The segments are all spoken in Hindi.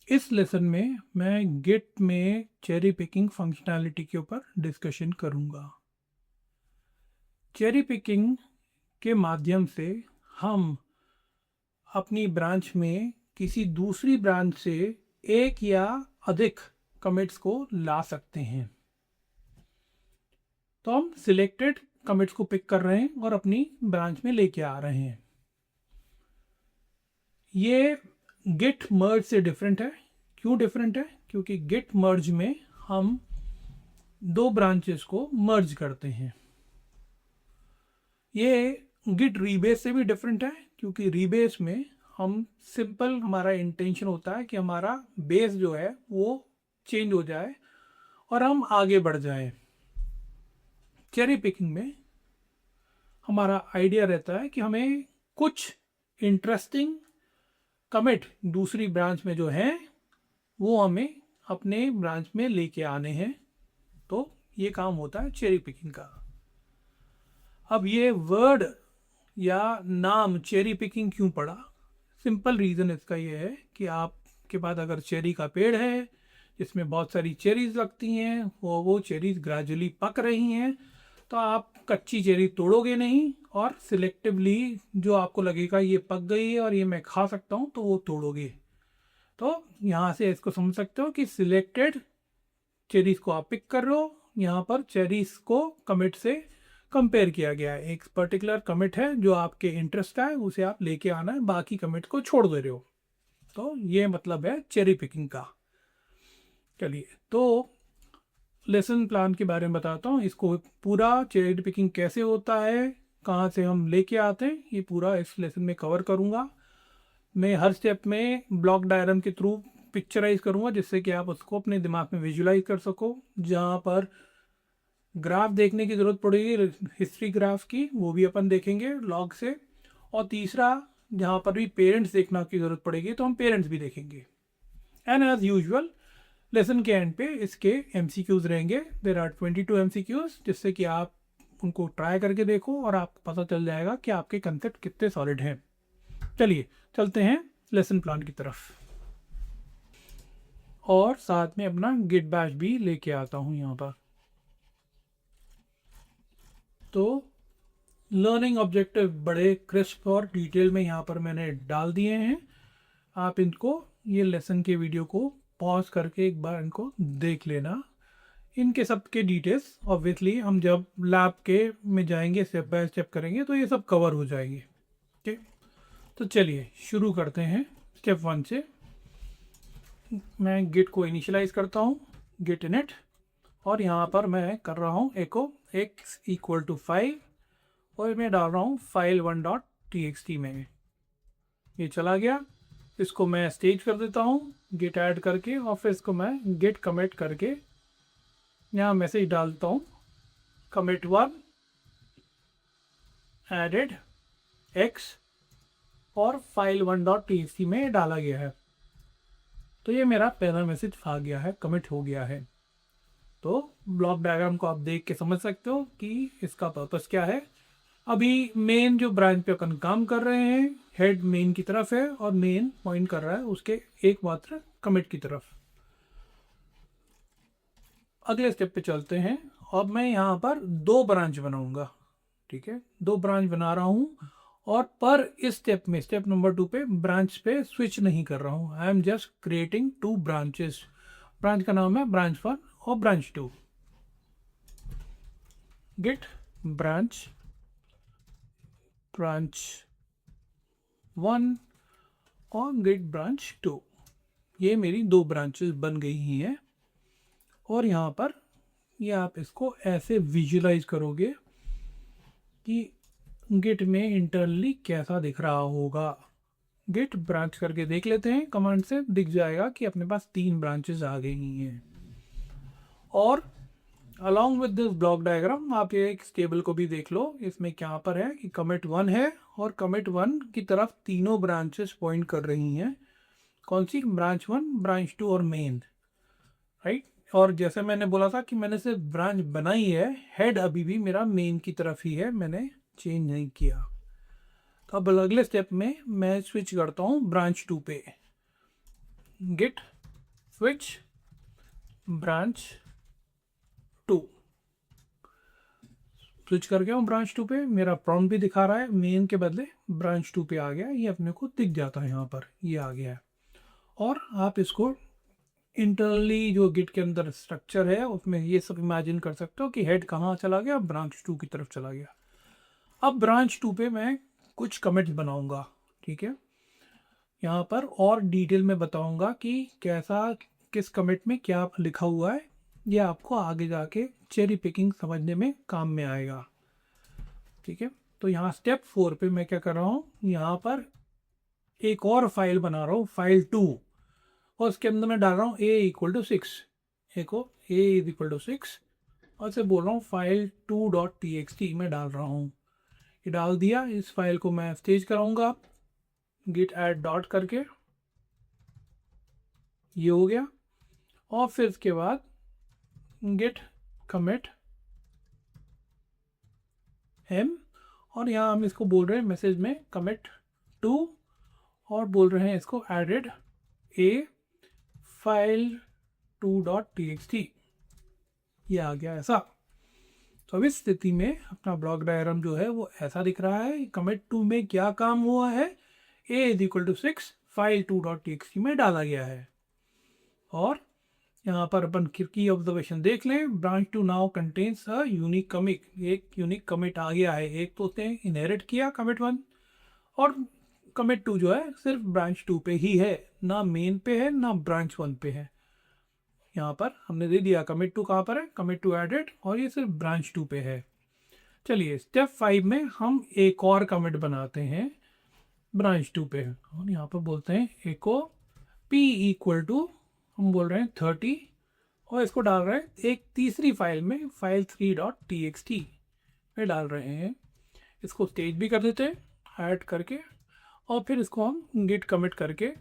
इस लेसन में मैं गिट में चेरी पिकिंग फंक्शनैलिटी के ऊपर डिस्कशन करूँगा। चेरी पिकिंग के माध्यम से हम अपनी ब्रांच में किसी दूसरी ब्रांच से एक या अधिक कमिट्स को ला सकते हैं। तो हम सिलेक्टेड कमिट्स को पिक कर रहे हैं और अपनी ब्रांच में लेके आ रहे हैं। ये गिट मर्ज से डिफरेंट है। क्यों डिफरेंट है? क्योंकि गिट मर्ज में हम दो ब्रांचेस को मर्ज करते हैं। ये गिट रीबेस से भी डिफरेंट है, क्योंकि रीबेस में हम सिंपल, हमारा इंटेंशन होता है कि हमारा बेस जो है वो चेंज हो जाए और हम आगे बढ़ जाएं। चेरी पिकिंग में हमारा आइडिया रहता है कि हमें कुछ इंटरेस्टिंग कमिट दूसरी ब्रांच में जो है वो हमें अपने ब्रांच में लेके आने हैं। तो ये काम होता है चेरी पिकिंग का। अब ये वर्ड या नाम चेरी पिकिंग क्यों पड़ा? सिंपल रीज़न इसका ये है कि आपके पास अगर चेरी का पेड़ है जिसमें बहुत सारी चेरीज लगती हैं, वो चेरीज ग्रेजुअली पक रही हैं, तो आप कच्ची चेरी तोड़ोगे नहीं और सिलेक्टिवली जो आपको लगेगा ये पक गई है और ये मैं खा सकता हूँ तो वो तोड़ोगे। तो यहाँ से इसको समझ सकते हो कि सिलेक्टेड चेरीज को आप पिक कर रहे हो। यहाँ पर चेरीज को कमिट से कंपेयर किया गया है। एक पर्टिकुलर कमिट है जो आपके इंटरेस्ट है, उसे आप लेके आना है, बाकी कमिट को छोड़ दे रहे हो। तो ये मतलब है चेरी पिकिंग का। चलिए, तो लेसन प्लान के बारे में बताता हूँ। इसको पूरा चेरी पिकिंग कैसे होता है, कहाँ से हम लेके आते हैं, ये पूरा इस लेसन में कवर करूँगा। मैं हर स्टेप में ब्लॉक डायग्राम के थ्रू पिक्चराइज करूँगा, जिससे कि आप उसको अपने दिमाग में विजुलाइज कर सको। जहाँ पर ग्राफ देखने की ज़रूरत पड़ेगी, हिस्ट्री ग्राफ की, वो भी अपन देखेंगे लॉग से। और तीसरा, जहाँ पर भी पेरेंट्स देखना की ज़रूरत पड़ेगी तो हम पेरेंट्स भी देखेंगे। एंड एज यूजुअल लेसन के एंड पे इसके MCQs रहेंगे। देर आर 22 MCQs, जिससे कि आप उनको ट्राई करके देखो और आपको पता चल जाएगा कि आपके कंसेप्ट कितने सॉलिड हैं। चलिए चलते हैं लेसन प्लान की तरफ, और साथ में अपना गिट बैश भी लेके आता हूँ यहाँ पर। तो लर्निंग ऑब्जेक्टिव बड़े क्रिस्प और डिटेल में यहाँ पर मैंने डाल दिए हैं। आप इनको, ये लेसन के वीडियो को पॉज करके एक बार इनको देख लेना। इनके सब के डिटेल्स ऑब्वियसली हम जब लैब के में जाएंगे, स्टेप बाय स्टेप करेंगे, तो ये सब कवर हो जाएगी। ठीक, तो चलिए शुरू करते हैं स्टेप 1 से। मैं गिट को इनिशियलाइज करता हूँ, गिट इनिट, और यहाँ पर मैं कर रहा हूँ एको x = 5 और मैं डाल रहा हूँ file1.txt में। ये चला गया। इसको मैं स्टेज कर देता हूँ गिट ऐड करके, और फिर इसको मैं गिट कमिट करके यहाँ मैसेज डालता हूँ commit 1 added x, और file1.txt में डाला गया है। तो ये मेरा पहला मैसेज आ गया है, कमिट हो गया है। तो ब्लॉक डायग्राम को आप देख के समझ सकते हो कि इसका पर्पस क्या है। अभी मेन जो ब्रांच पे अपन काम कर रहे हैं, हेड मेन की तरफ है और मेन पॉइंट कर रहा है उसके एकमात्र कमिट की तरफ। अगले स्टेप पे चलते हैं। अब मैं यहाँ पर 2 ब्रांच बनाऊंगा। ठीक है, 2 ब्रांच बना रहा हूँ, और पर इस स्टेप में, स्टेप नंबर 2 पे ब्रांच पे स्विच नहीं कर रहा हूँ। I am just creating 2 branches. Branch का नाम है ब्रांच 1 और ब्रांच 2। गिट ब्रांच 1 और गिट ब्रांच 2, ये मेरी 2 ब्रांचेस बन गई ही हैं। और यहाँ पर ये आप इसको ऐसे विजुलाइज करोगे कि गिट में इंटरनली कैसा दिख रहा होगा। गिट ब्रांच करके देख लेते हैं, कमांड से दिख जाएगा कि अपने पास 3 ब्रांचेस आ गई हैं। और along with this block diagram आप ये एक टेबल को भी देख लो। इसमें क्या पर है कि कमिट 1 है, और कमिट 1 की तरफ तीनों ब्रांचेस पॉइंट कर रही हैं। कौन सी? ब्रांच 1, ब्रांच 2 और मेन, राइट। और जैसे मैंने बोला था कि मैंने सिर्फ ब्रांच बनाई है, हेड अभी भी मेरा मेन की तरफ ही है, मैंने चेंज नहीं किया। तो अब अगले स्टेप में मैं स्विच करता हूँ ब्रांच 2 पे। गिट स्विच ब्रांच 2, स्विच कर गया हूँ ब्रांच 2 पे। मेरा प्रॉम्प्ट भी दिखा रहा है मेन के बदले ब्रांच 2 पे आ गया, ये अपने को दिख जाता है यहाँ पर, ये आ गया है। और आप इसको इंटरनली जो गिट के अंदर स्ट्रक्चर है उसमें ये सब इमेजिन कर सकते हो कि हेड कहाँ चला गया, ब्रांच 2 की तरफ चला गया। अब ब्रांच 2 पे मैं कुछ कमिट्स बनाऊंगा, ठीक है। यहाँ पर और डिटेल में बताऊंगा कि कैसा किस कमिट में क्या लिखा हुआ है, ये आपको आगे जाके चेरी पिकिंग समझने में काम में आएगा, ठीक है। तो यहाँ स्टेप 4 पे मैं क्या कर रहा हूँ, यहाँ पर एक और फाइल बना रहा हूँ, फाइल 2, और उसके अंदर मैं डाल रहा हूँ a=6, देखो a=6, और से बोल रहा हूँ फाइल 2.txt मैं डाल रहा हूँ। ये डाल दिया, इस फाइल को मैं स्टेज कराऊंगा git add डॉट करके, ये हो गया। और फिर इसके बाद git commit m, और यहाँ हम इसको बोल रहे हैं मैसेज में commit to, और बोल रहे हैं इसको added a file 2.txt, ये आ गया ऐसा। तो अब इस स्थिति में अपना ब्लॉक डायग्राम जो है वो ऐसा दिख रहा है। कमिट 2 में क्या काम हुआ है, a=6 फाइल 2.txt में डाला गया है। और यहाँ पर अपन की ऑब्जर्वेशन देख लें, branch 2 now contains a unique commit, एक यूनिक कमिट आ गया है। एक तो उसने इनहेरिट किया कमिट 1, और कमिट 2 जो है सिर्फ ब्रांच 2 पे ही है, ना मेन पे है ना ब्रांच 1 पे है। यहाँ पर हमने दे दिया कमिट 2 कहाँ पर है, कमिट 2 एडेड, और ये सिर्फ ब्रांच 2 पे है। चलिए स्टेप 5 में हम एक और कमिट बनाते हैं ब्रांच 2 पे, और यहाँ पर बोलते हैं एको p=, हम बोल रहे हैं 30, और इसको डाल रहे हैं एक तीसरी फाइल में, फाइल 3.txt में डाल रहे हैं। इसको स्टेज भी कर देते हैं ऐड करके, और फिर इसको हम गिट कमिट करके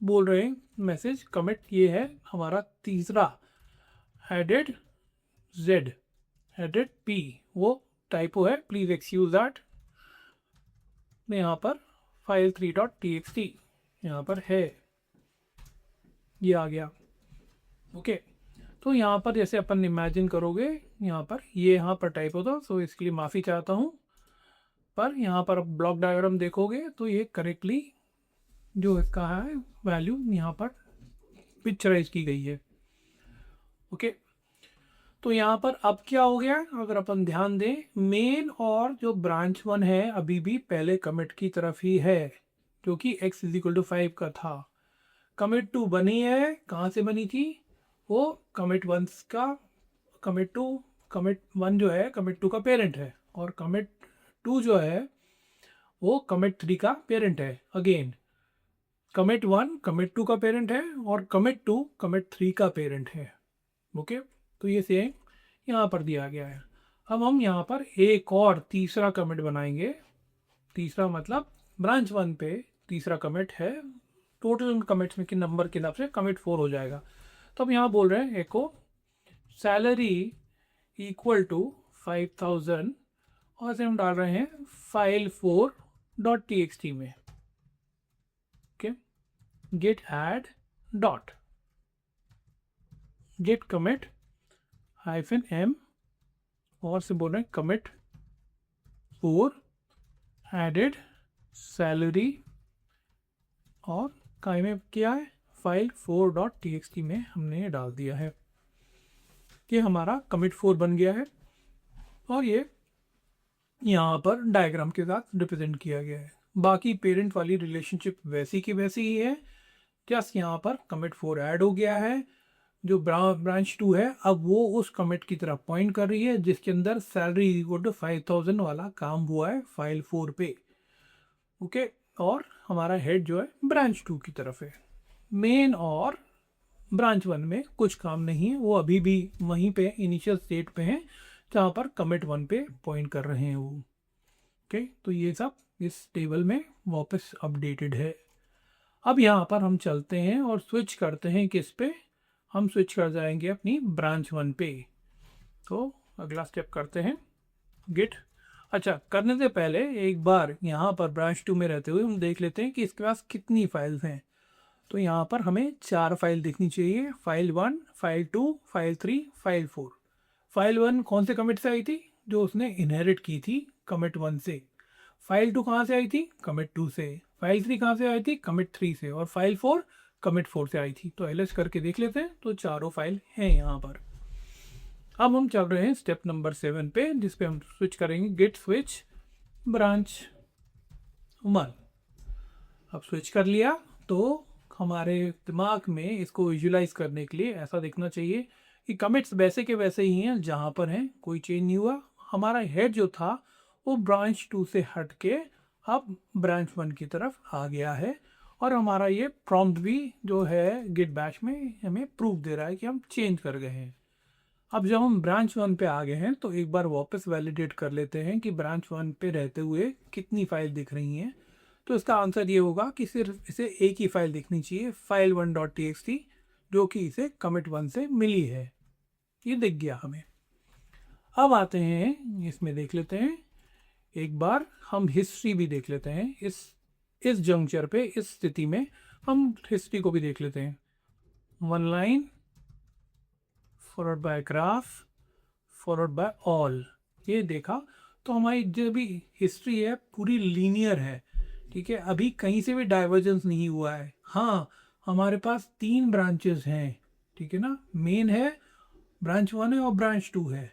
बोल रहे हैं मैसेज कमिट, ये है हमारा तीसरा, एडेड z एडेड p, वो टाइपो है प्लीज एक्सक्यूज दैट। यहाँ पर फाइल 3.txt यहाँ पर है, ये आ गया, ओके। तो यहाँ पर जैसे अपन इमेजिन करोगे, यहाँ पर ये यहाँ पर टाइप होता, तो इसके लिए माफ़ी चाहता हूँ। पर यहाँ पर ब्लॉक डायग्राम देखोगे तो ये करेक्टली जो कहा है वैल्यू यहाँ पर पिक्चराइज की गई है, ओके। तो यहाँ पर अब क्या हो गया, अगर अपन ध्यान दें, मेन और जो ब्रांच 1 है अभी भी पहले कमिट की तरफ ही है, जो कि x=5 का था। कमिट 2 बनी है, कहाँ से बनी थी, वो कमिट 1 का, कमिट 1 जो है कमिट 2 का पेरेंट है, और कमिट 2 जो है वो कमिट 3 का पेरेंट है। अगेन कमिट 1 कमिट 2 का पेरेंट है, और कमिट 2 कमिट 3 का पेरेंट है, ओके। तो ये सेम यहाँ पर दिया गया है। अब हम यहाँ पर एक और तीसरा कमिट बनाएंगे, तीसरा मतलब ब्रांच 1 पे तीसरा कमिट है, टोटल कमिट्स में के नंबर के हिसाब से कमिट 4 हो जाएगा। तो अब यहाँ बोल रहे हैं एको सैलरी = 5000, और से हम डाल रहे हैं फाइल 4.txt में, okay. git add dot git commit -m, और से बोल रहे हैं commit 4 added salary, और काय में क्या है, फाइल 4.txt में हमने डाल दिया है। ये हमारा commit 4 बन गया है, और ये यहाँ पर डायग्राम के साथ रिप्रेजेंट किया गया है। बाकी पेरेंट वाली रिलेशनशिप वैसी की वैसी ही है, जस्ट यहाँ पर commit 4 ऐड हो गया है। जो ब्रांच 2 है अब वो उस कमिट की तरफ पॉइंट कर रही है जिसके अंदर सैलरी = 5000 वाला काम हुआ है फाइल 4 पे, ओके। और हमारा हेड जो है ब्रांच 2 की तरफ है। मेन और ब्रांच 1 में कुछ काम नहीं है, वो अभी भी वहीं पे इनिशियल स्टेट पे हैं जहाँ पर कमिट 1 पे पॉइंट कर रहे हैं वो, ओके। तो ये सब इस टेबल में वापस अपडेटेड है। अब यहाँ पर हम चलते हैं और स्विच करते हैं किस पे, हम स्विच कर जाएंगे अपनी ब्रांच 1 पे। तो अगला स्टेप करते हैं गिट। अच्छा, करने से पहले एक बार यहाँ पर ब्रांच 2 में रहते हुए हम देख लेते हैं कि इसके पास कितनी फाइल्स हैं। तो यहाँ पर हमें 4 फाइल दिखनी चाहिए, file 1, file 2, file 3, file 4। File 1 कौन से कमिट से आई थी? जो उसने इनहेरिट की थी कमिट 1 से। फाइल 2 कहाँ से आई थी? कमिट 2 से। फाइल 3 कहाँ से आई थी? कमिट 3 से। और फाइल 4 कमिट 4 से आई थी। तो एलएस करके देख लेते हैं, तो चारों फाइल हैं यहाँ पर। अब हम चल रहे हैं स्टेप नंबर 7 पे, जिस पे हम स्विच करेंगे गिट स्विच ब्रांच 1। अब स्विच कर लिया तो हमारे दिमाग में इसको विजुलाइज करने के लिए ऐसा दिखना चाहिए कि कमिट्स वैसे के वैसे ही हैं जहाँ पर हैं, कोई चेंज नहीं हुआ। हमारा हेड जो था वो ब्रांच 2 से हट के अब ब्रांच 1 की तरफ आ गया है। और हमारा ये प्रॉम्प्ट भी जो है गिट बैश में हमें प्रूफ दे रहा है कि हम चेंज कर गए हैं। अब जब हम ब्रांच 1 पे आ गए हैं तो एक बार वापस वैलिडेट कर लेते हैं कि ब्रांच 1 पे रहते हुए कितनी फाइल दिख रही हैं। तो इसका आंसर ये होगा कि सिर्फ इसे एक ही फाइल दिखनी चाहिए, फाइल 1.txt, जो कि इसे कमिट 1 से मिली है। ये दिख गया हमें। अब आते हैं इसमें, देख लेते हैं एक बार हम हिस्ट्री भी देख लेते हैं। इस जंक्चर पे, इस स्थिति में हम हिस्ट्री को भी देख लेते हैं। 1 line followed by graph followed by all, ये देखा तो हमारी जो भी हिस्ट्री है पूरी लीनियर है। ठीक है, अभी कहीं से भी डाइवर्जेंस नहीं हुआ है। हाँ, हमारे पास 3 ब्रांचेस हैं, ठीक है ना। मेन है, ब्रांच 1 है और ब्रांच 2 है।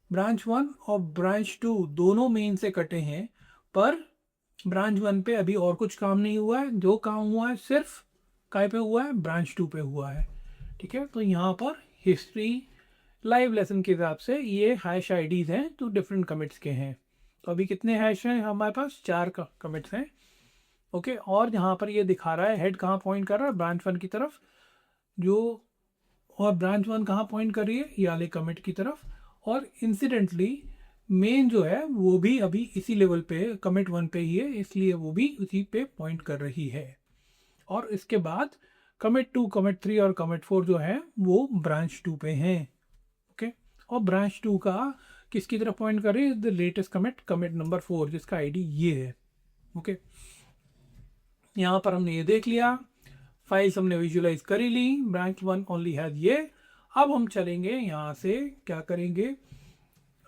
ब्रांच 1 और ब्रांच 2 दोनों मेन से कटे हैं, पर ब्रांच 1 पे अभी और कुछ काम नहीं हुआ है। जो काम हुआ है सिर्फ काय पे हुआ है? ब्रांच 2 पे हुआ है। ठीक है, तो यहाँ पर हिस्ट्री लाइव लेसन के हिसाब से ये हैश आईडीज हैं जो डिफरेंट कमिट्स के हैं। तो अभी कितने हैश हैं हमारे पास? 4 कमिट्स हैं। ओके, और यहाँ पर ये दिखा रहा है हेड कहाँ पॉइंट कर रहा है? ब्रांच 1 की तरफ। जो और ब्रांच 1 कहाँ पॉइंट कर रही है? ये वाले कमिट की तरफ। और इंसिडेंटली मेन जो है वो भी अभी इसी लेवल पे कमिट 1 पे ही है, इसलिए वो भी उसी पे पॉइंट कर रही है। और इसके बाद कमिट 2, कमिट 3 और कमिट 4 जो है वो ब्रांच 2 पे हैं। ओके, और ब्रांच 2 का किसकी तरफ पॉइंट कर रही है? The latest commit, commit number 4, जिसका आईडी ये है। ओके, यहाँ पर हमने ये देख लिया, फाइल्स हमने विजुलाइज कर ही ली। ब्रांच 1 ओनली हैज ये। अब हम चलेंगे यहाँ से, क्या करेंगे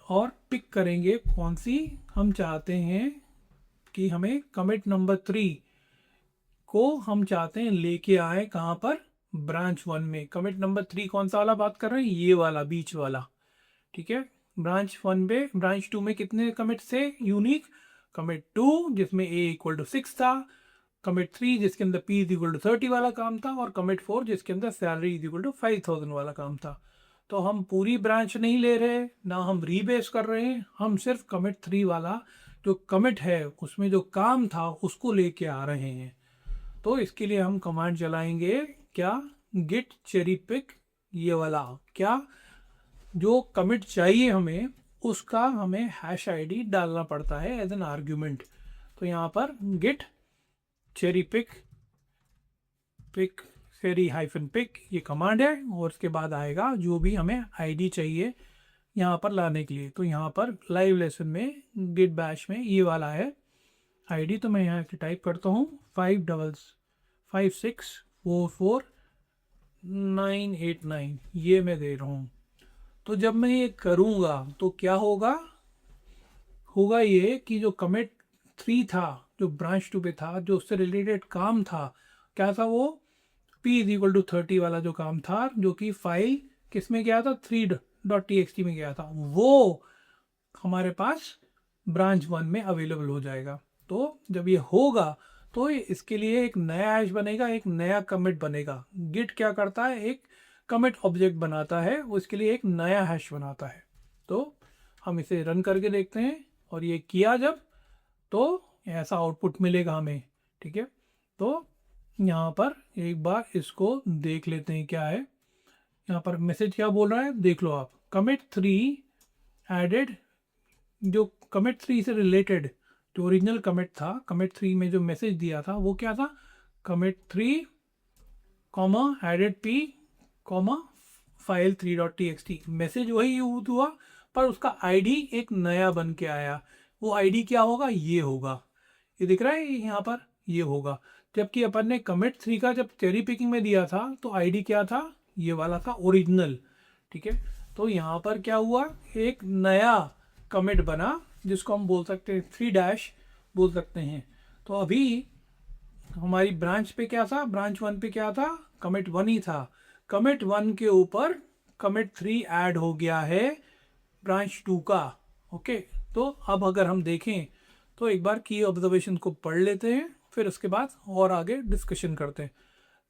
और पिक करेंगे कौन सी हम चाहते हैं कि हमें कमिट नंबर 3 को हम चाहते हैं लेके आए कहाँ पर? ब्रांच 1 में। कमिट नंबर 3 कौन सा वाला बात कर रहे हैं? ये वाला, बीच वाला। ठीक है, ब्रांच 1 पे, ब्रांच 2 में कितने कमिट थे यूनिक? कमिट 2 जिसमें a इक्वल टू 6 था, कमिट 3 जिसके अंदर p इज इक्वल टू 30 वाला काम था, और कमिट 4 जिसके अंदर सैलरी इज इक्वल टू 5000 वाला काम था। तो हम पूरी ब्रांच नहीं ले रहे, ना हम रीबेस कर रहे हैं, हम सिर्फ कमिट 3 वाला जो कमिट है उसमें जो काम था उसको लेके आ रहे हैं। तो इसके लिए हम कमांड चलाएंगे, क्या? गिट चेरी पिक, ये वाला। क्या? जो कमिट चाहिए हमें उसका हमें हैश आईडी डालना पड़ता है एज एन आर्ग्यूमेंट। तो यहाँ पर git cherry pick cherry hyphen pick ये कमांड है, और उसके बाद आएगा जो भी हमें आईडी चाहिए यहाँ पर लाने के लिए। तो यहाँ पर लाइव लेसन में गिट बैश में ये वाला है आईडी। तो मैं यहाँ टाइप करता हूँ 556444989, ये मैं दे रहा हूँ। तो जब मैं ये करूँगा तो क्या होगा? होगा ये कि जो कमिट 3 था, जो ब्रांच 2 पे था, जो उससे रिलेटेड काम था, क्या था वो? p इज इक्वल टू 30 वाला जो काम था, जो कि फाइल किस में गया था? 3.txt में गया था, वो हमारे पास ब्रांच 1 में अवेलेबल हो जाएगा। तो जब ये होगा तो इसके लिए एक नया हैश बनेगा, एक नया कमिट बनेगा। गिट क्या करता है? एक कमिट ऑब्जेक्ट बनाता है, उसके लिए एक नया हैश बनाता है। तो हम इसे रन करके देखते हैं, और ये किया जब, तो ऐसा आउटपुट मिलेगा हमें। ठीक है, तो यहाँ पर एक बार इसको देख लेते हैं क्या है। यहाँ पर मैसेज क्या बोल रहा है देख लो आप। कमिट 3 एडेड, जो कमिट 3 से रिलेटेड जो ओरिजिनल कमिट था, कमिट 3 में जो मैसेज दिया था वो क्या था? Commit 3 comma added p comma file 3.txt। Message वही यूज हुआ, पर उसका आईडी एक नया बन के आया। वो आईडी क्या होगा? ये होगा, ये दिख रहा है यहाँ पर, ये होगा। जबकि अपन ने कमिट 3 का जब चेरी पिकिंग में दिया था तो आईडी क्या था, ये वाला था ओरिजिनल, ठीक है। तो यहाँ पर क्या हुआ, एक नया कमिट बना जिसको हम बोल सकते हैं 3 बोल सकते हैं। तो अभी हमारी ब्रांच पे क्या था, ब्रांच 1 पे क्या था, कमिट 1 ही था। कमिट 1 के ऊपर कमिट 3 ऐड हो गया है ब्रांच 2 का। ओके, तो अब अगर हम देखें तो एक बार की ऑब्जर्वेशन को पढ़ लेते हैं, फिर उसके बाद और आगे डिस्कशन करते हैं।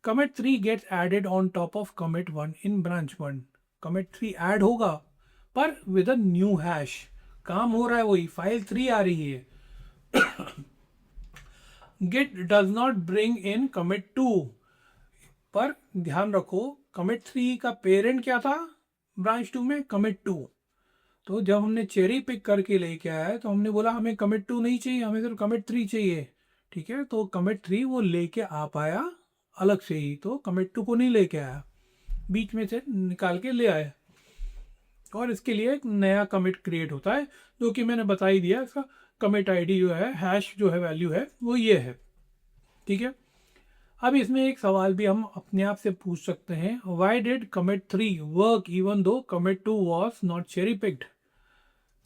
Commit 3 gets added on top of commit 1 in branch 1। Commit 3 add होगा पर विद अ न्यू हैश, काम हो रहा है वही, फाइल 3 आ रही है। Git does not bring in commit 2, पर ध्यान रखो कमिट 3 का पेरेंट क्या था ब्रांच 2 में, कमिट 2। तो जब हमने चेरी पिक करके लेके आया तो हमने बोला हमें कमिट 2 नहीं चाहिए, हमें सिर्फ कमिट 3 चाहिए, ठीक है। तो कमिट 3 वो लेके आ पाया अलग से ही, तो कमिट 2 को नहीं लेके आया, बीच में से निकाल के ले आया। और इसके लिए एक नया कमिट क्रिएट होता है जो कि मैंने बता ही दिया, इसका कमिट आईडी जो है, हैश जो है, वैल्यू है वो ये है, ठीक है। अब इसमें एक सवाल भी हम अपने आप से पूछ सकते हैं, why did commit 3 work even though commit 2 was not cherry picked.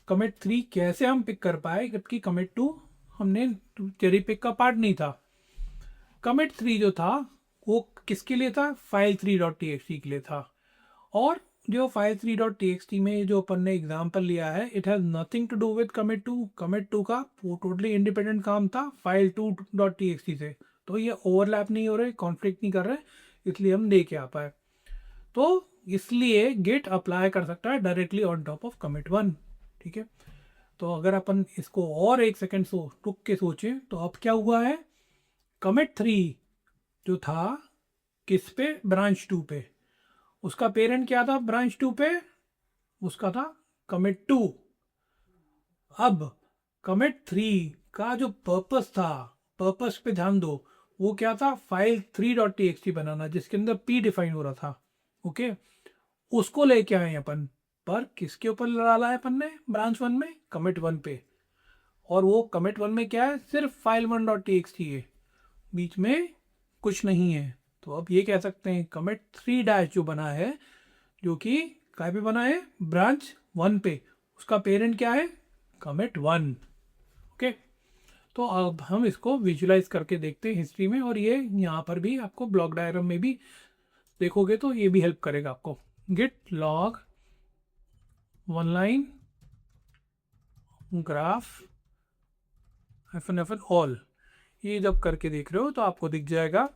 Commit 3 कैसे हम पिक कर पाए जबकि कमिट 2 हमने चेरी पिक का पार्ट नहीं था। कमिट 3 जो था वो किसके लिए था, फाइल 3.txt के लिए था। और जो फाइल 3.txt में जो अपन ने एग्जाम्पल लिया है, it has nothing to do with commit 2। Commit 2 का टोटली इंडिपेंडेंट काम था फाइल 2.txt से, तो ये ओवरलैप नहीं हो रहे, कॉन्फ्लिक्ट नहीं कर रहे, इसलिए हम लेके आ पाए। तो इसलिए गेट अप्लाई कर सकता है directly on top of commit 1, ठीक है। तो अगर अपन इसको और एक सेकेंड रुक के सोचें तो अब क्या हुआ है, कमिट 3 जो था किस पे, ब्रांच 2 पे, उसका पेरेंट क्या था ब्रांच 2 पे, उसका था कमिट 2। अब कमिट 3 का जो पर्पस था, पर्पस पे ध्यान दो, वो क्या था, फाइल 3.txt बनाना जिसके अंदर p डिफाइन हो रहा था, ओके। उसको लेके आए अपन, पर किसके ऊपर डाला है अपन ने ब्रांच 1 में, कमिट 1 पे। और वो कमिट 1 में क्या है, सिर्फ फाइल 1.txt है, बीच में कुछ नहीं है। तो अब ये कह सकते हैं कमिट 3 जो बना है, जो कि काय पे बना है, ब्रांच 1 पे, उसका पेरेंट क्या है, कमिट 1, ओके। तो अब हम इसको विजुलाइज करके देखते हैं हिस्ट्री में, और ये यहाँ पर भी आपको ब्लॉक डायग्राम में भी देखोगे तो ये भी हेल्प करेगा आपको। Git log one line graph -f all, ये जब करके देख रहे हो तो आपको दिख जाएगा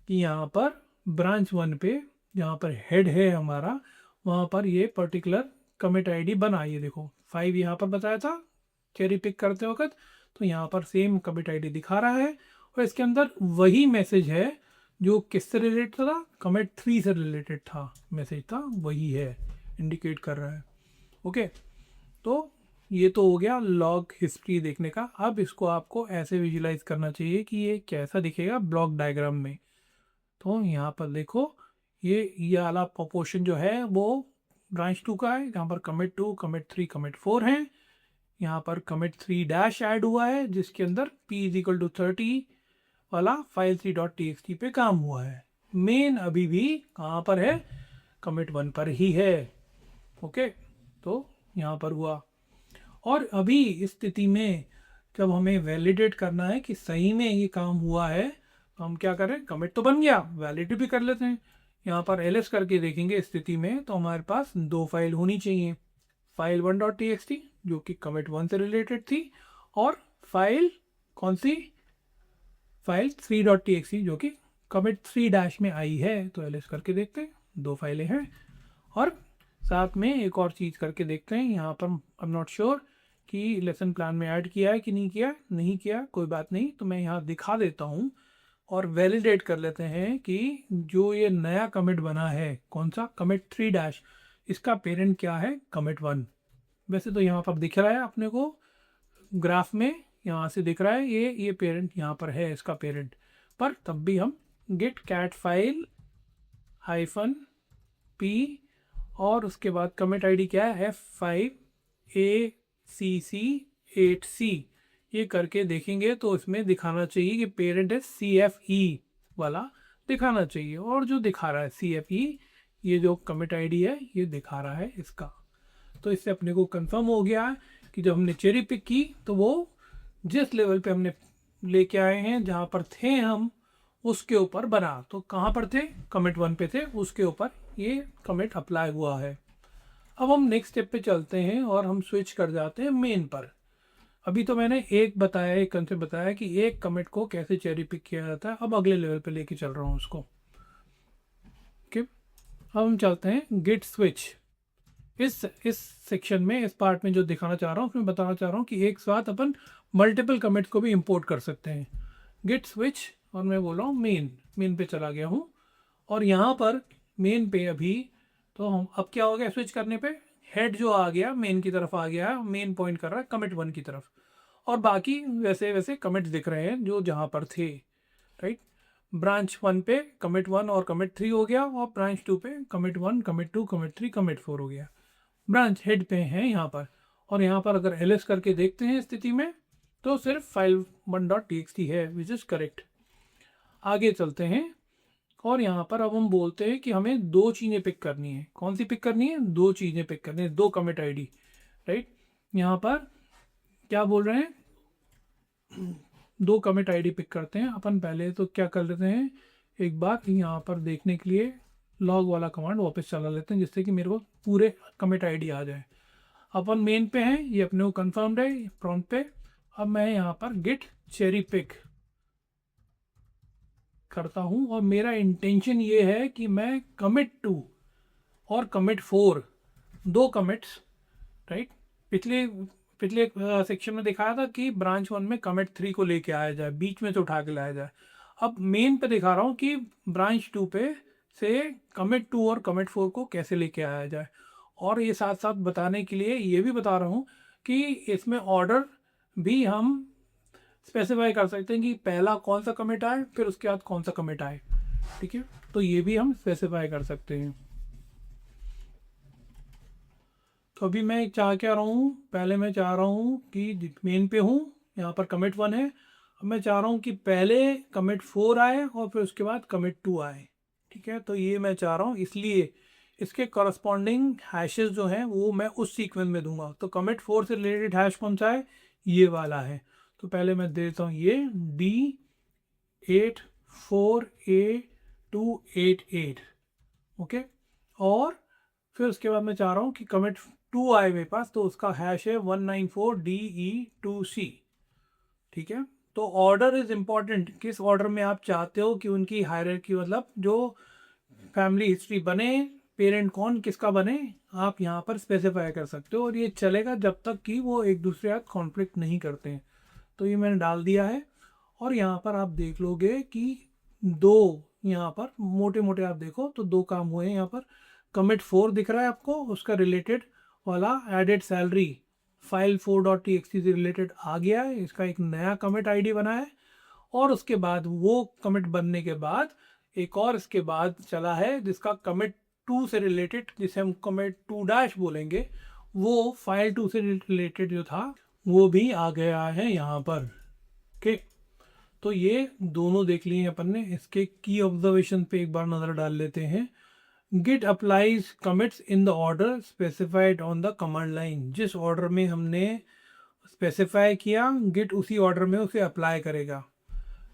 कि यहाँ पर ब्रांच 1 पे जहाँ पर हेड है हमारा, वहाँ पर ये पर्टिकुलर कमिट आईडी बना, ये देखो 5 यहाँ पर बताया था चेरी पिक करते वक्त, तो यहाँ पर सेम कमिट आईडी दिखा रहा है। और इसके अंदर वही मैसेज है जो किससे रिलेटेड था, कमिट 3 से रिलेटेड था, मैसेज था वही है, इंडिकेट कर रहा है, ओके। तो ये तो हो गया लॉग हिस्ट्री देखने का। अब इसको आपको ऐसे विजुलाइज करना चाहिए कि ये कैसा दिखेगा ब्लॉक डायग्राम में। तो यहाँ पर देखो ये वाला प्रोपोर्शन जो है वो ब्रांच 2 का है, यहाँ पर कमिट 2, कमिट 3, कमिट 4 है। यहाँ पर कमिट 3 ऐड हुआ है जिसके अंदर p 30 वाला फाइल 3.txt पे काम हुआ है। मेन अभी भी कहाँ पर है, कमिट 1 पर ही है, ओके। तो यहाँ पर हुआ, और अभी इस स्थिति में जब हमें वैलिडेट करना है कि सही में ये काम हुआ है, तो हम क्या करें, कमिट तो बन गया, वैलिडेट भी कर लेते हैं। यहाँ पर एलएस करके देखेंगे स्थिति में, तो हमारे पास 2 फाइल होनी चाहिए, फाइल 1.txt जो कि कमिट 1 से रिलेटेड थी, और फाइल कौन सी, फाइल 3.txt जो कि कमिट 3 में आई है। तो एलएस करके देखते हैं, 2 फाइलें हैं। और साथ में एक और चीज़ करके देखते हैं, यहाँ पर आई एम नॉट श्योर कि लेसन प्लान में ऐड किया है कि नहीं किया, नहीं किया कोई बात नहीं, तो मैं यहाँ दिखा देता हूँ और वैलिडेट कर लेते हैं कि जो ये नया कमिट बना है, कौन सा, कमिट 3 इसका पेरेंट क्या है, कमिट 1। वैसे तो यहाँ पर दिख रहा है अपने को ग्राफ में, यहाँ से दिख रहा है ये पेरेंट यहाँ पर है, इसका पेरेंट, पर तब भी हम गिट कैट फाइल -p और उसके बाद कमिट आईडी क्या है, F5ACC8C, ये करके देखेंगे तो इसमें दिखाना चाहिए कि पेरेंट है CFE वाला दिखाना चाहिए, और जो दिखा रहा है CFE, ये जो कमिट आईडी है ये दिखा रहा है इसका। तो इससे अपने को कंफर्म हो गया है कि जब हमने चेरी पिक की तो वो जिस लेवल पे हमने लेके आए हैं, जहाँ पर थे हम, उसके ऊपर बना। तो कहाँ पर थे? कमिट 1 पे थे, उसके ऊपर ये कमिट अप्लाई हुआ है। अब हम नेक्स्ट स्टेप पे चलते हैं और हम स्विच कर जाते हैं मेन पर। अभी तो मैंने एक कंसेप्ट बताया कि एक कमिट को कैसे चेरी पिक किया जाता है। अब अगले लेवल पे लेके चल रहा हूँ उसको। ओके, अब हम चलते हैं गिट स्विच। इस सेक्शन में, इस पार्ट में जो दिखाना चाह रहा हूँ, उसमें बताना चाह रहा हूँ कि एक साथ अपन मल्टीपल कमिट्स को भी इंपोर्ट कर सकते हैं। गिट स्विच, और मैं बोल रहा हूँ मेन पे चला गया हूँ, और यहाँ पर मेन पे अभी तो हम अब क्या हो गया स्विच करने पे, हेड जो आ गया मेन की तरफ आ गया, मेन पॉइंट कर रहा है कमिट 1 की तरफ, और बाकी वैसे वैसे कमिट्स दिख रहे हैं जो जहाँ पर थे। राइट, ब्रांच 1 पे कमिट 1 और कमिट 3 हो गया, और ब्रांच 2 पे कमिट 1, कमिट 2, कमिट 3, कमिट 4 हो गया। ब्रांच हेड पे है यहाँ पर, और यहाँ पर अगर ls करके देखते हैं स्थिति में तो सिर्फ फाइल 1.txt है, विच इज़ करेक्ट। आगे चलते हैं, और यहाँ पर अब हम बोलते हैं कि हमें दो चीज़ें पिक करनी है। कौन सी पिक करनी है? दो चीज़ें पिक करनी है, दो कमिट आईडी। राइट, यहाँ पर क्या बोल रहे हैं? दो कमिट आईडी पिक करते हैं अपन। पहले तो क्या कर लेते हैं, एक बार यहाँ पर देखने के लिए लॉग वाला कमांड वापस चला लेते हैं, जिससे कि मेरे को पूरे कमिट आईडी आ जाए। अपन मेन पे हैं, ये अपने को कंफर्म्ड है प्रॉम्प्ट पे। अब मैं यहाँ पर गिट चेरी पिक करता हूँ, और मेरा इंटेंशन ये है कि मैं कमिट 2 और कमिट 4 दो कमिट्स, राइट, पिछले पिछले सेक्शन में दिखाया था कि ब्रांच 1 में कमिट 3 को लेके आया जाए, बीच में से उठा के लाया जाए। अब मेन पे दिखा रहा हूँ कि ब्रांच 2 पे से कमिट 2 और कमिट 4 को कैसे लेके आया जाए। और ये साथ साथ बताने के लिए ये भी बता रहा हूँ कि इसमें ऑर्डर भी हम स्पेसिफाई कर सकते हैं कि पहला कौन सा कमिट आए, फिर उसके बाद कौन सा कमिट आए। ठीक है, तो ये भी हम स्पेसिफाई कर सकते हैं। तो अभी मैं चाह क्या रहा हूँ, पहले मैं चाह रहा हूँ कि मेन पे हूँ, यहाँ पर कमिट 1 है। अब मैं चाह रहा हूँ कि पहले कमिट 4 आए और फिर उसके बाद कमिट 2 आए। ठीक है, तो ये मैं चाह रहा हूँ, इसलिए इसके करस्पॉन्डिंग हैशेस जो हैं वो मैं उस सीक्वेंस में दूंगा। तो कमिट 4 से रिलेटेड हैश कौन सा है? ये वाला है। तो पहले मैं देता हूँ ये D84A288। ओके, और फिर उसके बाद मैं चाह रहा हूँ कि कमिट 2 आए मेरे पास, तो उसका हैश है 194DE2C। ठीक है, तो ऑर्डर इज इम्पॉर्टेंट, किस ऑर्डर में आप चाहते हो कि उनकी हायरार्की, मतलब जो फैमिली हिस्ट्री बने, पेरेंट कौन किसका बने, आप यहाँ पर स्पेसिफाई कर सकते हो। और ये चलेगा जब तक कि वो एक दूसरे साथ कॉन्फ्लिक्ट नहीं करते हैं। तो ये मैंने डाल दिया है, और यहाँ पर आप देख लोगे कि दो, यहाँ पर मोटे मोटे आप देखो तो दो काम हुए हैं। यहाँ पर कमिट 4 दिख रहा है आपको, उसका रिलेटेड वाला एडेड सैलरी फाइल 4.txt से रिलेटेड आ गया है, इसका एक नया कमिट आईडी बना है। और उसके बाद वो कमिट बनने के बाद एक और इसके बाद चला है जिसका कमिट 2 से रिलेटेड, जिसे हम कमिट 2- बोलेंगे, वो फाइल 2 से रिलेटेड जो था वो भी आ गया है यहाँ पर। ओके, तो ये दोनों देख लिए अपन ने। इसके की ऑब्जर्वेशन पे एक बार नज़र डाल लेते हैं। Git applies commits in the order specified on the command line. जिस ऑर्डर में हमने स्पेसिफाई किया, गिट उसी ऑर्डर में उसे अप्लाई करेगा।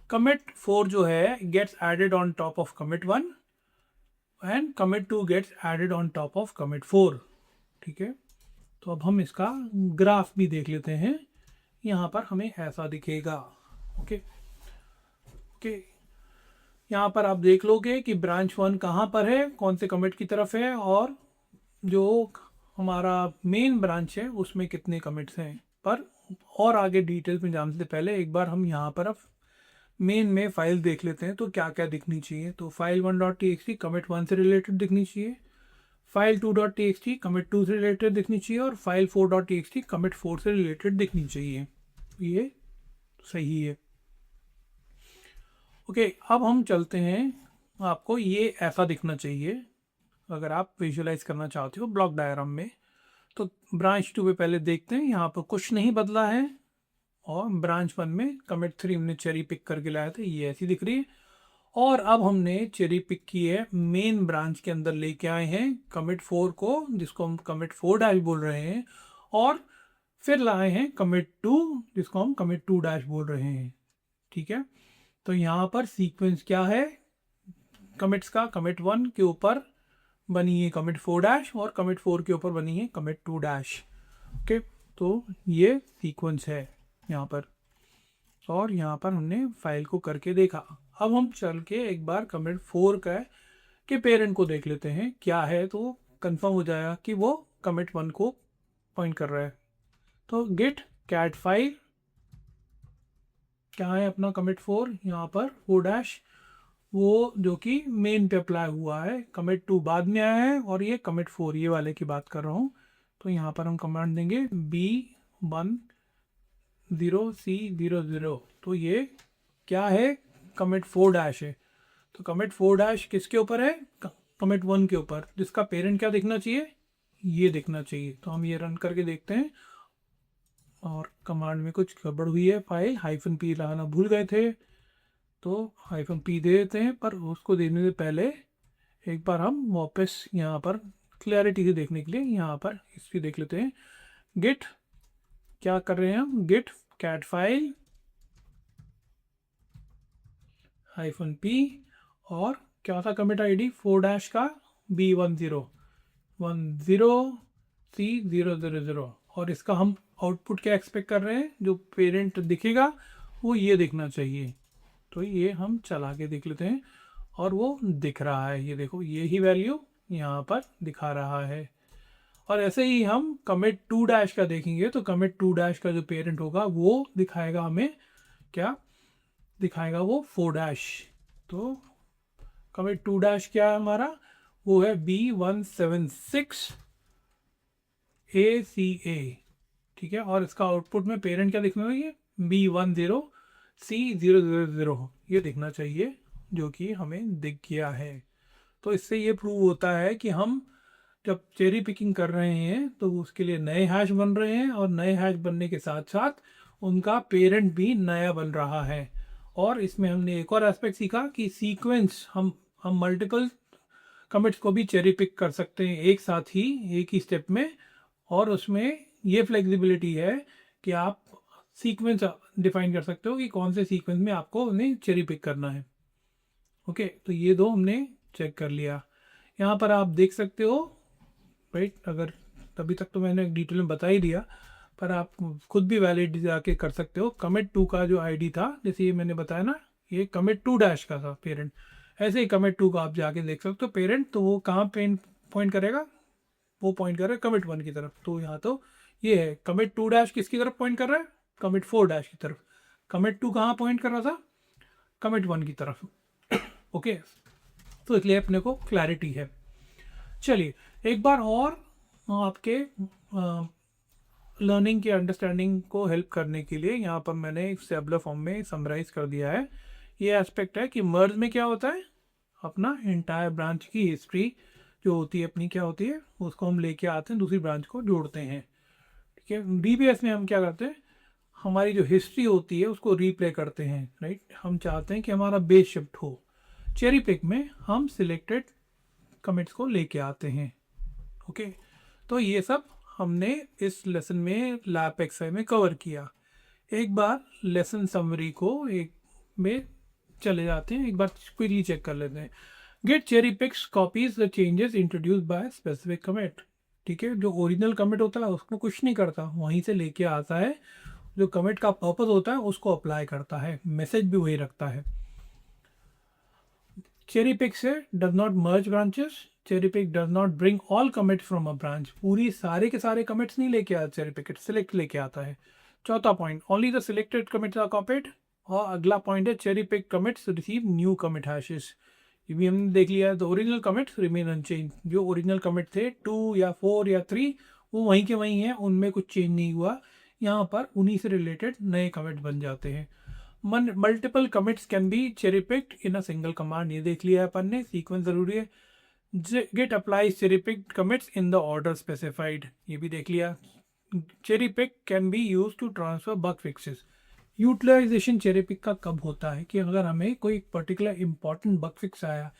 कमिट 4 जो है gets added on top of commit 1, and commit 2 gets added on top of commit 4। ठीक है, तो अब हम इसका ग्राफ भी देख लेते हैं। यहाँ पर हमें ऐसा दिखेगा। ओके ओके, यहाँ पर आप देख लोगे कि ब्रांच 1 कहाँ पर है, कौन से कमिट की तरफ है, और जो हमारा मेन ब्रांच है उसमें कितने कमिट्स हैं। पर और आगे डिटेल्स में जानने से पहले एक बार हम यहाँ पर अब मेन में फाइल देख लेते हैं तो क्या क्या दिखनी चाहिए। तो फाइल 1.txt कमिट 1 से रिलेटेड दिखनी चाहिए, फाइल 2.txt कमिट 2 से रिलेटेड दिखनी चाहिए, और फाइल 4.txt कमिट 4 से रिलेटेड दिखनी चाहिए। ये सही है। ओके, अब हम चलते हैं, आपको ये ऐसा दिखना चाहिए अगर आप विजुअलाइज करना चाहते हो ब्लॉक डायग्राम में। तो ब्रांच 2 पे पहले देखते हैं, यहाँ पर कुछ नहीं बदला है, और ब्रांच 1 में कमिट 3 हमने चेरी पिक करके लाया था, ये ऐसी दिख रही है। और अब हमने चेरी पिक की है मेन ब्रांच के अंदर लेके आए हैं कमिट 4 को, जिसको हम कमिट 4 डैश बोल रहे हैं, और फिर लाए हैं कमिट 2 जिसको हम कमिट 2 डैश बोल रहे हैं। ठीक है, तो यहाँ पर सीक्वेंस क्या है कमिट्स का, कमिट 1 के ऊपर बनी है कमिट 4 डैश और कमिट 4 के ऊपर बनी है कमिट 2 डैश। ओके, तो ये सीक्वेंस है यहाँ पर, और यहाँ पर हमने फाइल को करके देखा। अब हम चल के एक बार कमिट 4 का के पेरेंट को देख लेते हैं क्या है, तो कंफर्म हो जाएगा कि वो कमिट 1 को पॉइंट कर रहा है। तो गिट कैट फाइल क्या है अपना कमिट 4, यहाँ पर 4 डैश, वो जो कि मेन पे अप्लाई हुआ है। कमिट 2 बाद में आया है और ये कमिट 4 ये वाले की बात कर रहा हूँ। तो यहाँ पर हम कमांड देंगे B10C00, तो ये क्या है कमिट 4 डैश है। तो कमिट 4 डैश किसके ऊपर है, कमिट 1 के ऊपर, जिसका पेरेंट क्या दिखना चाहिए, ये दिखना चाहिए। तो हम ये रन करके देखते हैं, और कमांड में कुछ गड़बड़ हुई है, फाइल -p लगाना भूल गए थे, तो -p दे देते हैं। पर उसको देने से पहले एक बार हम वापस यहाँ पर क्लैरिटी से देखने के लिए यहाँ पर हिस्ट्री देख लेते हैं। गिट क्या कर रहे हैं हम, गिट कैट फाइल -p, और क्या था कमिट आईडी 4 डैश का B10C000, और इसका हम आउटपुट क्या एक्सपेक्ट कर रहे हैं, जो पेरेंट दिखेगा वो ये दिखना चाहिए। तो ये हम चला के देख लेते हैं, और वो दिख रहा है, ये देखो ये ही वैल्यू यहाँ पर दिखा रहा है। और ऐसे ही हम कमिट 2 डैश का देखेंगे, तो कमिट 2 डैश का जो पेरेंट होगा वो दिखाएगा हमें, क्या दिखाएगा वो 4 डैश। तो कमिट 2 डैश क्या है हमारा, वो है B176ACA। ठीक है, और इसका आउटपुट में पेरेंट क्या दिखना चाहिए, B10C000, ये दिखना चाहिए, जो कि हमें दिख गया है। तो इससे ये प्रूव होता है कि हम जब चेरी पिकिंग कर रहे हैं तो उसके लिए नए हैश बन रहे हैं, और नए हैश बनने के साथ साथ उनका पेरेंट भी नया बन रहा है। और इसमें हमने एक और एस्पेक्ट सीखा कि सीक्वेंस हम मल्टीपल कमिट्स को भी चेरी पिक कर सकते हैं एक साथ ही, एक ही स्टेप में, और उसमें ये फ्लेक्सिबिलिटी है कि आप सीक्वेंस डिफाइन कर सकते हो कि कौन से सीक्वेंस में आपको उन्हें चेरी पिक करना है। ओके, तो ये दो हमने चेक कर लिया। यहाँ पर आप देख सकते हो, राइट, अगर तभी तक तो मैंने डिटेल में बता ही दिया, पर आप खुद भी वैलिड जाके कर सकते हो। कमिट 2 का जो आईडी था, जैसे ये मैंने बताया ना, ये कमिट 2 डैश का था पेरेंट, ऐसे ही कमिट 2 का आप जाके देख सकते हो पेरेंट, तो वो कहाँ पॉइंट करेगा, वो पॉइंट कर रहा है कमिट 1 की तरफ। तो यहाँ तो ये है कमिट 2 डैश किसकी तरफ पॉइंट कर रहा है, कमिट 4 डैश की तरफ। कमिट 2 कहाँ पॉइंट कर रहा था, कमिट 1 की तरफ। ओके, तो इसलिए अपने को क्लैरिटी है। चलिए एक बार और आपके लर्निंग के अंडरस्टैंडिंग को हेल्प करने के लिए यहाँ पर मैंने एक टेबुलर फॉर्म में समराइज कर दिया है। ये एस्पेक्ट है कि मर्ज में क्या होता है, अपना एंटायर ब्रांच की हिस्ट्री जो होती है अपनी क्या होती है, उसको हम लेके आते हैं, दूसरी ब्रांच को जोड़ते हैं। ठीक है, डीबीएस में हम क्या करते हैं, हमारी जो हिस्ट्री होती है उसको रीप्ले करते हैं, राइट। हम चाहते हैं कि हमारा बेस शिफ्ट हो। चेरी पिक में हम सिलेक्टेड कमिट्स को लेके आते हैं। ओके, तो ये सब हमने इस लेसन में लैब एक्सरसाइज में कवर किया। एक बार लेसन समरी को एक में चले जाते हैं, एक बार क्विकली चेक कर लेते हैं। Git cherry picks copies the changes introduce by specific commit. ठीक है, जो ओरिजिनल कमिट होता है उसको कुछ नहीं करता, वहीं से लेके आता है, जो कमिट का पर्पस होता है उसको अप्लाई करता है, मैसेज भी वही रखता है। चेरी पिक से does not merge branches, cherry pick does not bring all commits from a branch, पूरी सारे के सारे कमिट्स नहीं लेके आता चेरी पिक, सिलेक्ट लेके आता है। चौथा point, only the selected commits are copied. और अगला पॉइंट है cherry pick commits receive new commit hashes. ये भी हमने देख लिया है, तो ओरिजिनल कमिट्स रिमेन अनचेंज, जो ओरिजिनल कमिट थे 2 या 4 या 3 वो वहीं के वहीं हैं, उनमें कुछ चेंज नहीं हुआ। यहाँ पर उन्हीं से रिलेटेड नए कमिट बन जाते हैं। Multiple commits can be cherry picked in a single command, ये देख लिया है अपन ने, सीक्वेंस जरूरी है। Git applies cherry picked commits in the order specified, ये भी देख लिया। Cherry pick can be use to transfer bug fixes. Utilization cherry pick का कब होता है कि अगर हमें कोई पर्टिकुलर इंपॉर्टेंट बग फिक्स आया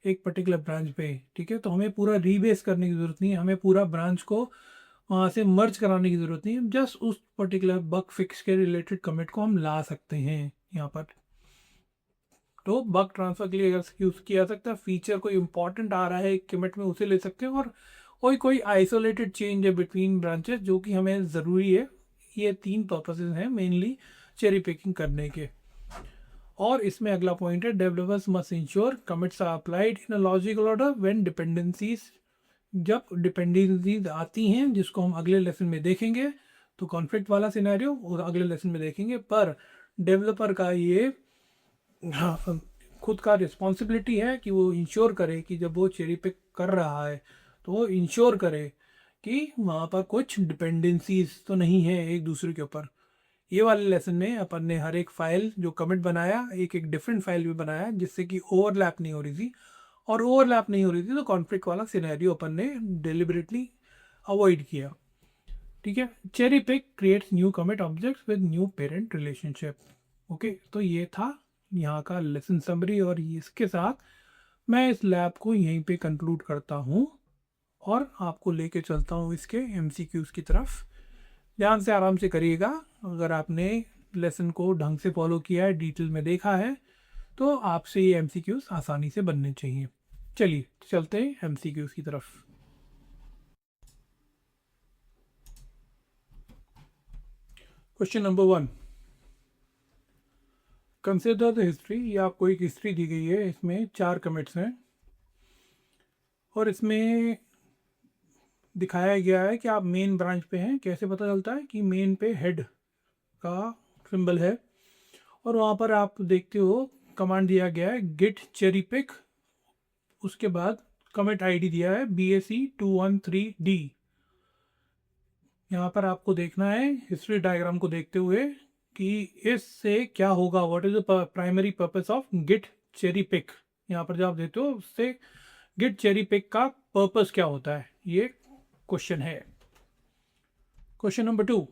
एक पर्टिकुलर ब्रांच पे, ठीक है, तो हमें पूरा रीबेस करने की ज़रूरत नहीं है, हमें पूरा ब्रांच को वहाँ से मर्ज कराने की ज़रूरत नहीं है, जस्ट उस पर्टिकुलर बग फिक्स के रिलेटेड कमिट को हम ला सकते हैं यहाँ पर। तो बग ट्रांसफ़र के लिए अगर यूज़ किया सकता है, फीचर कोई इंपॉर्टेंट आ रहा है एक कमिट में, उसे ले सकते हैं, और कोई आइसोलेटेड चेंज है बिटवीन ब्रांचेस जो कि हमें ज़रूरी है। ये 3 पर्पसेस हैं मेनली चेरी पिकिंग करने के। और इसमें अगला पॉइंट है, developers must ensure commits are applied in a logical order when dependencies. जब डिपेंडेंसीज आती हैं, जिसको हम अगले लेसन में देखेंगे, तो कॉन्फ्लिक्ट वाला सिनेरियो और अगले लेसन में देखेंगे, पर डेवलपर का ये खुद का रिस्पॉन्सिबिलिटी है कि वो इंश्योर करे कि जब वो चेरी पिक कर रहा है तो वो इंश्योर करे कि वहाँ पर कुछ डिपेंडेंसीज तो नहीं है एक दूसरे के ऊपर। ये वाले लेसन में अपन ने हर एक फाइल जो कमिट बनाया एक एक डिफरेंट फाइल भी बनाया जिससे कि ओवरलैप नहीं हो रही थी, और ओवरलैप नहीं हो रही थी तो कॉन्फ्लिक्ट वाला सिनेरियो अपन ने डिलिबरेटली अवॉइड किया। ठीक है, cherry pick creates new commit objects with new parent relationship. Okay, तो ये था यहाँ का लेसन समरी, और इसके साथ मैं इस लैब को यहीं पे कंक्लूड करता हूँ और आपको लेके चलता हूँ इसके एमसीक्यूज़ की तरफ। ध्यान से आराम से करिएगा। अगर आपने लेसन को ढंग से फॉलो किया है, डिटेल में देखा है, तो आपसे ये एमसीक्यूज़ आसानी से बनने चाहिए। चलिए चलते हैं एमसीक्यूज़ की तरफ। Question number 1, consider the history. ये आपको एक हिस्ट्री दी गई है, इसमें 4 कमिट्स हैं और इसमें दिखाया गया है कि आप मेन ब्रांच पे हैं। कैसे पता चलता है कि मेन पे हेड का सिंबल है, और वहाँ पर आप देखते हो कमांड दिया गया है गिट चेरी पिक, उसके बाद कमिट आईडी दिया है BAC213D। यहाँ पर आपको देखना है हिस्ट्री डायग्राम को देखते हुए कि इससे क्या होगा, what is the primary purpose of git cherry pick. यहाँ पर जो आप देखते हो उससे गिट चेरी पिक का पर्पस क्या होता है, ये क्वेश्चन है। क्वेश्चन नंबर 2,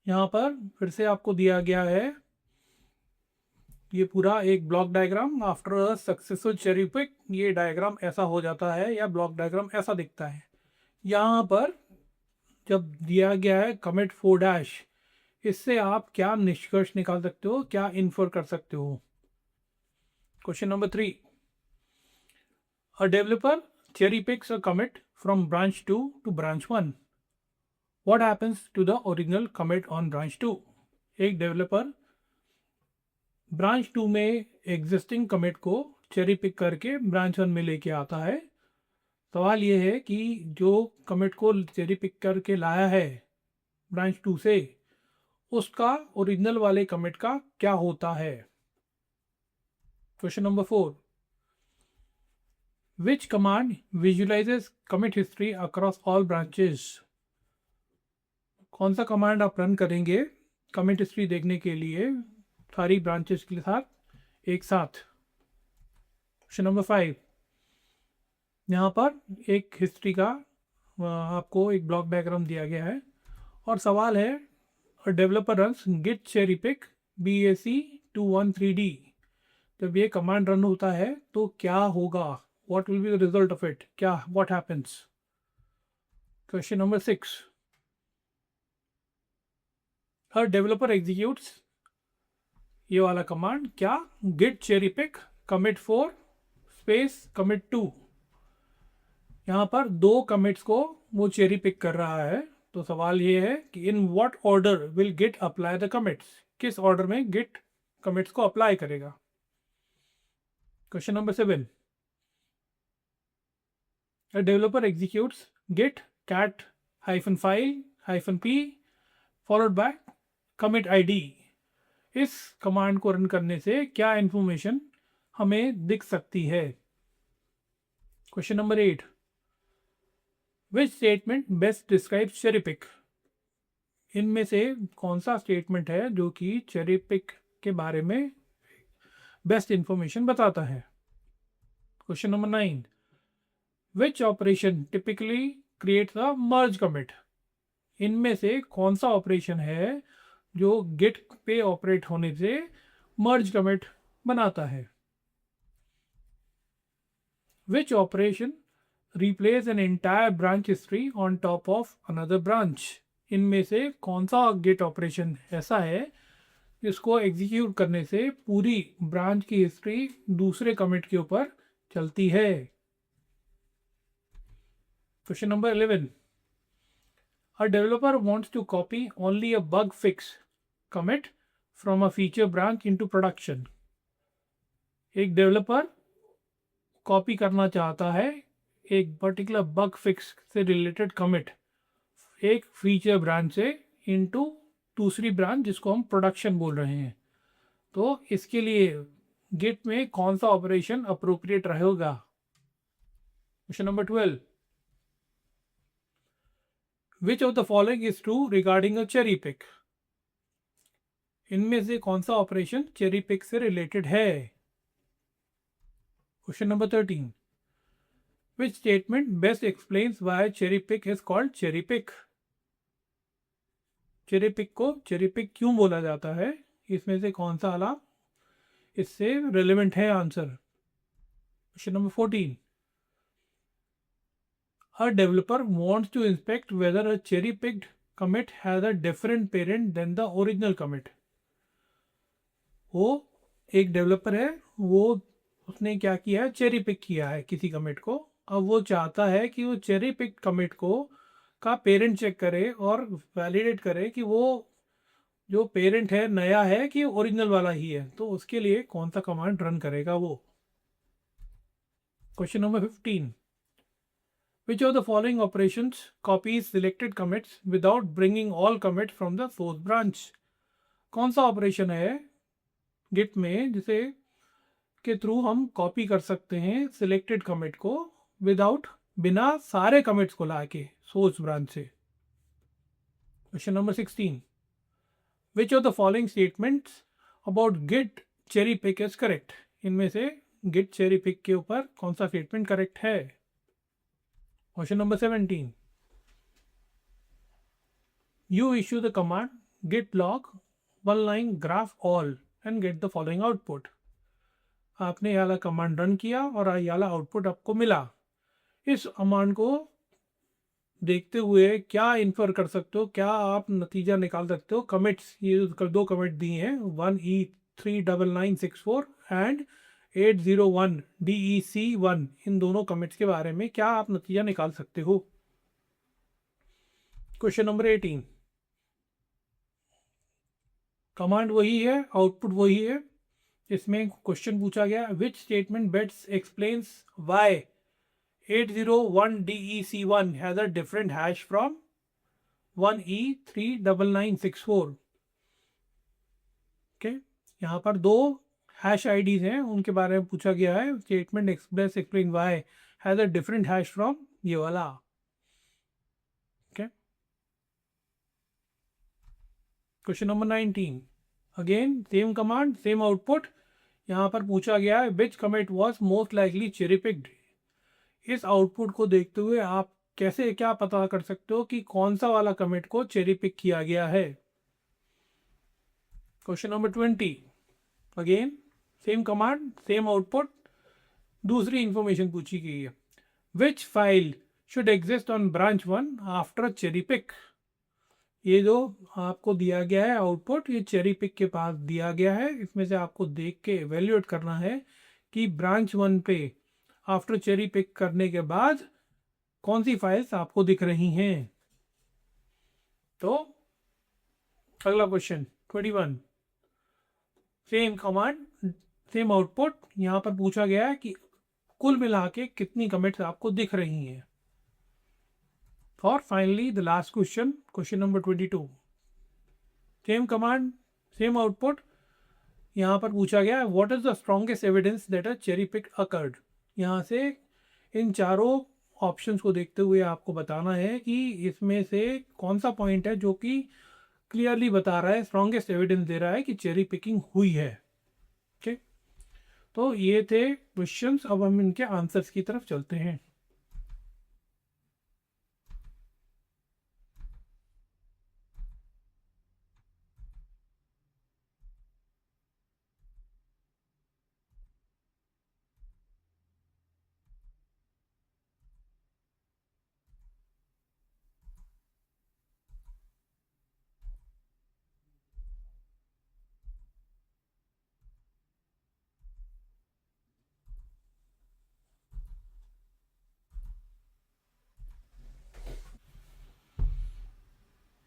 यहाँ पर फिर से आपको दिया गया है ये पूरा एक block diagram. After a successful cherry pick ये डायग्राम ऐसा हो जाता है, या ब्लॉक डायग्राम ऐसा दिखता है। यहाँ पर जब दिया गया है कमिट 4 इससे आप क्या निष्कर्ष निकाल सकते हो, क्या इन्फर कर सकते हो। Question number 3, a developer cherry picks a commit from branch 2 to branch 1, what happens to the original commit on branch 2। एक डेवलपर ब्रांच 2 में एग्जिस्टिंग कमिट को चेरी पिक करके ब्रांच 1 में लेके आता है। सवाल ये है कि जो कमिट को चेरी पिक करके लाया है ब्रांच 2 से, उसका ओरिजिनल वाले कमिट का क्या होता है। Question number 4, which command visualises commit history across all branches. कौन सा कमांड आप रन करेंगे कमिट हिस्ट्री देखने के लिए सारी ब्रांचेस के साथ एक साथ। क्वेश्चन नंबर 5, यहाँ पर एक हिस्ट्री का आपको एक ब्लॉक डायग्राम दिया गया है और सवाल है developer runs git cherry pick BAC213D। जब ये कमांड रन होता है तो क्या होगा, what will be the result of it, क्या व्हाट हैपेंस। क्वेश्चन नंबर 6, हर डेवलपर एग्जीक्यूट्स ये वाला कमांड, क्या git cherry pick commit 4 space commit 2। यहाँ पर 2 कमिट्स को वो चेरी पिक कर रहा है, तो सवाल ये है कि in what order will git apply the commits, किस ऑर्डर में गिट कमिट्स को अप्लाई करेगा। Question number 7, a developer executes git cat -file -p followed by commit id। इस कमांड को रन करने से क्या इंफॉर्मेशन हमें दिख सकती है। Question number 8, which statement best describe cherry pick. इनमें से कौन सा स्टेटमेंट है जो कि चेरी पिक के बारे में बेस्ट इंफॉर्मेशन बताता है। Question number 9, which operation typically creates a merge commit. इनमें से कौन सा ऑपरेशन है जो git पे ऑपरेट होने से merge commit बनाता है? Which operation replace an entire branch history on top of another branch? इनमें से कौन सा git ऑपरेशन ऐसा है जिसको एग्जीक्यूट करने से पूरी ब्रांच की हिस्ट्री दूसरे कमिट के ऊपर चलती है? Question number 11. A developer wants to copy only a bug fix commit from a feature branch into production. एक डेवलपर कॉपी करना चाहता है एक पर्टिकुलर बग फिक्स से रिलेटेड कमिट एक फीचर ब्रांच से इनटू दूसरी ब्रांच जिसको हम प्रोडक्शन बोल रहे हैं. तो इसके लिए गिट में कौन सा ऑपरेशन अप्रोप्रिएट रहेगा? Question number 12. Which of the following is true regarding a cherry pick? इनमें से कौन सा ऑपरेशन चेरी पिक से रिलेटेड है? Question number 13. Which statement best explains why cherry pick is called cherry pick? Cherry pick को चेरी पिक क्यों बोला जाता है? इसमें से कौन सा वाला इससे रेलेवेंट है answer? Question number 14. A developer wants to inspect whether a cherry picked commit has a different parent than the original commit. वो एक डेवलपर है, वो उसने क्या किया है, चेरी पिक किया है किसी कमिट को. अब वो चाहता है कि वो चेरी पिक कमिट को का पेरेंट चेक करे और वैलिडेट करे कि वो जो पेरेंट है नया है कि ओरिजिनल वाला ही है. तो उसके लिए कौन सा कमांड रन करेगा वो? Question number 15. Which of the following operations copies selected commits without bringing all commits from the source branch? कौन सा ऑपरेशन है गिट में जिसे के थ्रू हम कॉपी कर सकते हैं सिलेक्टेड कमिट को विदाउट बिना सारे कमिट्स को लाके सोर्स ब्रांच से? Question number 16. Which of the following statements about git cherry pick is correct? इनमें से git cherry pick के ऊपर कौन सा स्टेटमेंट करेक्ट है? Question number 17. You issue the command git log one line graph all and get the following output. आपने ये वाला कमांड रन किया और ये वाला आउटपुट आपको मिला. इस कमांड को देखते हुए क्या इन्फर कर सकते हो, क्या आप नतीजा निकाल सकते हो? कमिट्स, ये दो कमिट दिए हैं 1E39964 एंड 801DEC1. इन दोनों कमिट्स के बारे में क्या आप नतीजा निकाल सकते हो? Question number 18. कमांड वही है, आउटपुट वही है. इसमें क्वेश्चन पूछा गया विच statement best explains Y 801DEC1 has a different hash from 1E39964. Okay, यहाँ पर दो हैश आईडीज हैं, उनके बारे में पूछा गया है. Statement explain why has a different hash from ये वाला. Okay, question number 19. Again same command same output. यहाँ पर पूछा गया है which commit was most likely cherry picked. इस आउटपुट को देखते हुए आप कैसे क्या पता कर सकते हो कि कौन सा वाला कमिट को चेरी पिक किया गया है? Question number 20. Again same command same output, दूसरी इंफॉर्मेशन पूछी गई है. Which file should exist on branch 1 after cherry pick. ये जो आपको दिया गया है आउटपुट, ये चेरी पिक के पास दिया गया है. इसमें से आपको देख के एवेल्यूएट करना है कि ब्रांच 1 पे आफ्टर चेरी पिक करने के बाद कौन सी फाइल्स आपको दिख रही हैं. तो अगला question 21. Same command same output. यहाँ पर पूछा गया है कि कुल मिला के कितनी कमिट्स आपको दिख रही हैं. और finally the last question, question number 22. Same command same output. यहाँ पर पूछा गया है what is the strongest evidence that a cherry pick occurred. यहाँ से इन चारों ऑप्शंस को देखते हुए आपको बताना है कि इसमें से कौन सा पॉइंट है जो कि क्लियरली बता रहा है, स्ट्रॉन्गेस्ट एविडेंस दे रहा है कि चेरी पिकिंग हुई है. ओके, तो ये थे क्वेश्चंस. अब हम इनके आंसर्स की तरफ चलते हैं.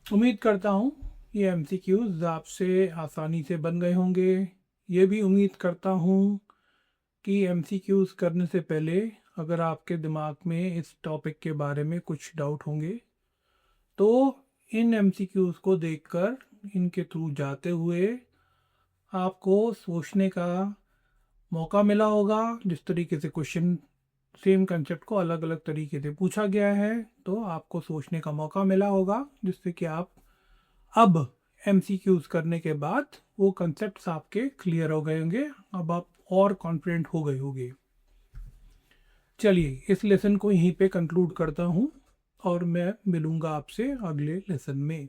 उम्मीद करता हूँ ये एमसीक्यूज आपसे आसानी से बन गए होंगे। ये भी उम्मीद करता हूँ कि एमसीक्यूज करने से पहले अगर आपके दिमाग में इस टॉपिक के बारे में कुछ डाउट होंगे तो इन एमसीक्यूज को देखकर इनके थ्रू जाते हुए आपको सोचने का मौका मिला होगा। जिस तरीके से क्वेश्चन सेम कंसेप्ट को अलग अलग तरीके से पूछा गया है तो आपको सोचने का मौका मिला होगा, जिससे कि आप अब एमसीक्यूज करने के बाद वो कंसेप्ट्स आपके क्लियर हो गए होंगे। अब आप और कॉन्फिडेंट हो गए होंगे। चलिए इस लेसन को यहीं पे कंक्लूड करता हूँ और मैं मिलूँगा आपसे अगले लेसन में।